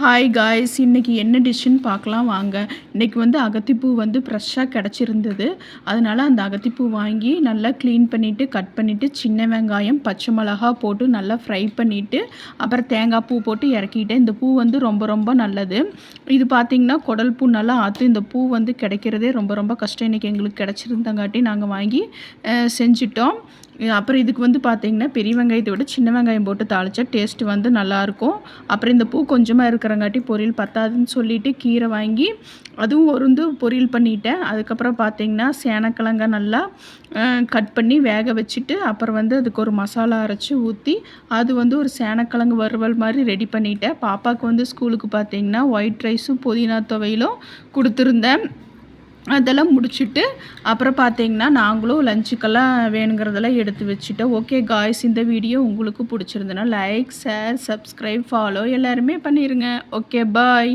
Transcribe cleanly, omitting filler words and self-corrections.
Hi guys, இன்னைக்கு என்ன டிஷ்ஷுன்னு பார்க்கலாம் வாங்க. இன்னைக்கு வந்து அகத்திப்பூ வந்து ஃப்ரெஷ்ஷாக கிடச்சிருந்தது. அதனால அந்த அகத்திப்பூ வாங்கி நல்லா க்ளீன் பண்ணிவிட்டு, கட் பண்ணிவிட்டு, சின்ன வெங்காயம், பச்சை மிளகா போட்டு நல்லா ஃப்ரை பண்ணிவிட்டு, அப்புறம் தேங்காய் பூ போட்டு இறக்கிட்டேன். இந்த பூ வந்து ரொம்ப ரொம்ப நல்லது. இது பார்த்திங்கன்னா குடல் பூ நல்லா ஆற்று. இந்த பூ வந்து கிடைக்கிறதே ரொம்ப ரொம்ப கஷ்டம். இன்றைக்கி எங்களுக்கு கிடச்சிருந்தங்காட்டி நாங்கள் வாங்கி செஞ்சிட்டோம். அப்புறம் இதுக்கு வந்து பார்த்திங்கன்னா பெரிய வெங்காயத்தை விட சின்ன வெங்காயம் போட்டு தாளித்தா டேஸ்ட்டு வந்து நல்லாயிருக்கும். அப்புறம் இந்த பூ கொஞ்சமாக இருக்கிறங்காட்டி பொரியல் பத்தாதுன்னு சொல்லிவிட்டு கீரை வாங்கி அதுவும் ஒரு பொரியல் பண்ணிட்டேன். அதுக்கப்புறம் பார்த்திங்கன்னா சேனக்கிழங்க நல்லா கட் பண்ணி வேக வச்சுட்டு, அப்புறம் வந்து அதுக்கு ஒரு மசாலா அரைச்சி ஊற்றி அது வந்து ஒரு சேனக்கிழங்கு வறுவல் மாதிரி ரெடி பண்ணிட்டேன். பாப்பாவுக்கு வந்து ஸ்கூலுக்கு பார்த்திங்கன்னா ஒயிட் ரைஸும் புதினா துவையிலும் கொடுத்துருந்தேன். அதெல்லாம் முடிச்சுட்டு அப்புறம் பார்த்தீங்கன்னா நாங்களும் லஞ்சுக்கெல்லாம் வேணுங்கிறதெல்லாம் எடுத்து வச்சுட்டோம். ஓகே காய்ஸ், இந்த வீடியோ உங்களுக்கு பிடிச்சிருந்ததுன்னா லைக், ஷேர், சப்ஸ்கிரைப், ஃபாலோ எல்லாருமே பண்ணிடுங்க. ஓகே, பாய்.